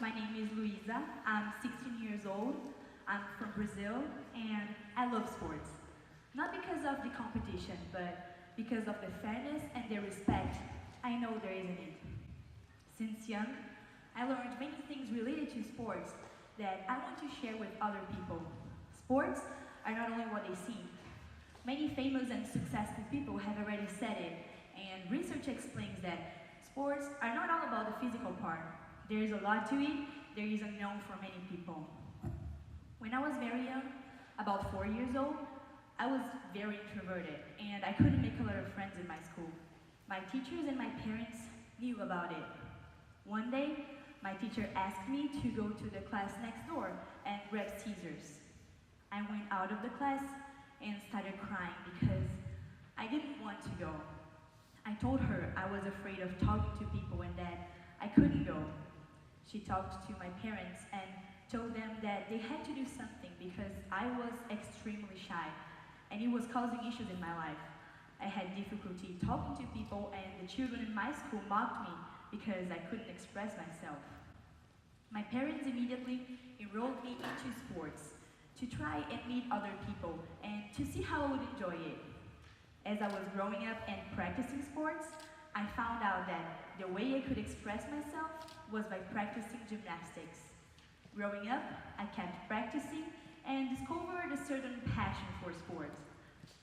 My name is Luiza. I'm 16 years old. I'm from Brazil, and I love sports. Not because of the competition, but because of the fairness and the respect I know there is in it. Since young, I learned many things related to sports that I want to share with other people. Sports are not only what they seem. Many famous and successful people have already said it, and research explains that sports are not all about the physical part. There is a lot to it, there is unknown for many people. When I was very young, about 4 years old, I was very introverted, and I couldn't make a lot of friends in my school. My teachers and my parents knew about it. One day, my teacher asked me to go to the class next door and grab scissors. I went out of the class and started crying because I didn't want to go. I told her I was afraid of talking to people and that I couldn't go. She talked to my parents and told them that they had to do something because I was extremely shy and it was causing issues in my life. I had difficulty talking to people and the children in my school mocked me because I couldn't express myself. My parents immediately enrolled me into sports to try and meet other people and to see how I would enjoy it. As I was growing up and practicing sports, I found out that the way I could express myself was by practicing gymnastics. Growing up, I kept practicing and discovered a certain passion for sports.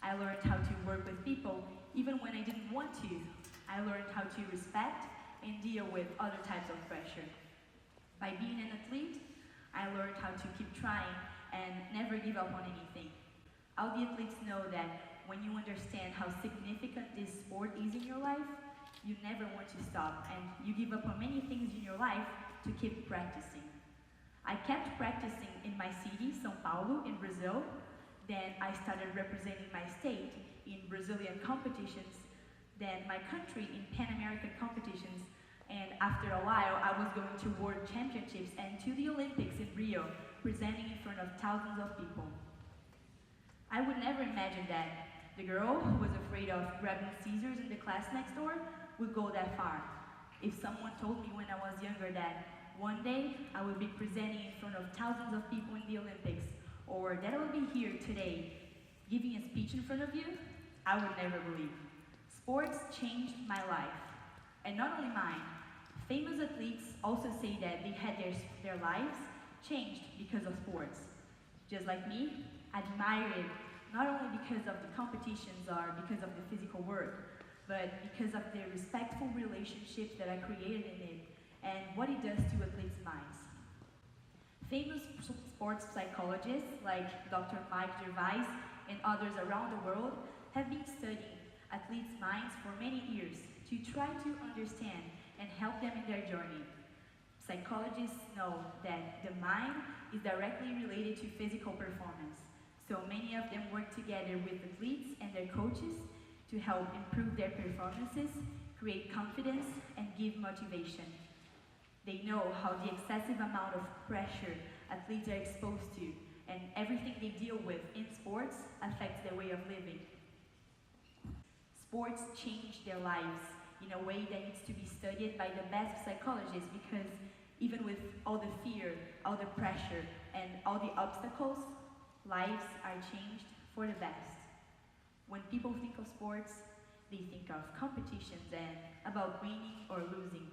I learned how to work with people even when I didn't want to. I learned how to respect and deal with other types of pressure. By being an athlete, I learned how to keep trying and never give up on anything. All the athletes know that when you understand how significant this sport is in your life, you never want to stop and you give up on many things in your life to keep practicing. I kept practicing in my city, São Paulo, in Brazil. Then I started representing my state in Brazilian competitions, then my country in Pan American competitions, and after a while I was going to World Championships and to the Olympics in Rio, presenting in front of thousands of people. I would never imagine that the girl who was afraid of grabbing scissors in the class next door would go that far. If someone told me when I was younger that one day I would be presenting in front of thousands of people in the Olympics, or that I would be here today giving a speech in front of you, I would never believe. Sports changed my life, and not only mine. Famous athletes also say that they had their lives changed because of sports. Just like me, I admire it not only because of the competitions or because of the physical work, but because of the respectful relationships that I created in it and what it does to athletes' minds. Famous sports psychologists like Dr. Mike Gervais and others around the world have been studying athletes' minds for many years to try to understand and help them in their journey. Psychologists know that the mind is directly related to physical performance, so many of them work together with athletes and their coaches to help improve their performances, create confidence, and give motivation. They know how the excessive amount of pressure athletes are exposed to, and everything they deal with in sports affects their way of living. Sports change their lives in a way that needs to be studied by the best psychologists because even with all the fear, all the pressure, and all the obstacles, lives are changed for the best. When people think of sports, they think of competitions and about winning or losing.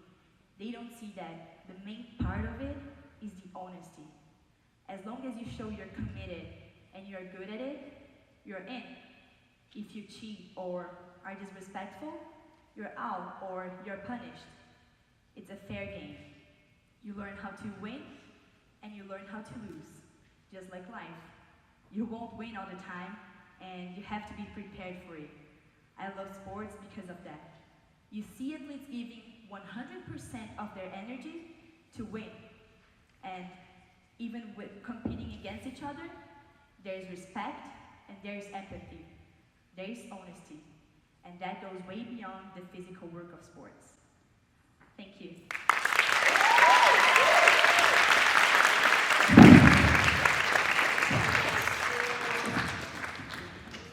They don't see that the main part of it is the honesty. As long as you show you're committed and you're good at it, you're in. If you cheat or are disrespectful, you're out or you're punished. It's a fair game. You learn how to win and you learn how to lose, just like life. You won't win all the time and you have to be prepared for it. I love sports because of that. You see athletes giving 100% of their energy to win. And even with competing against each other, there is respect and there is empathy. There is honesty. And that goes way beyond the physical work of sports. Thank you.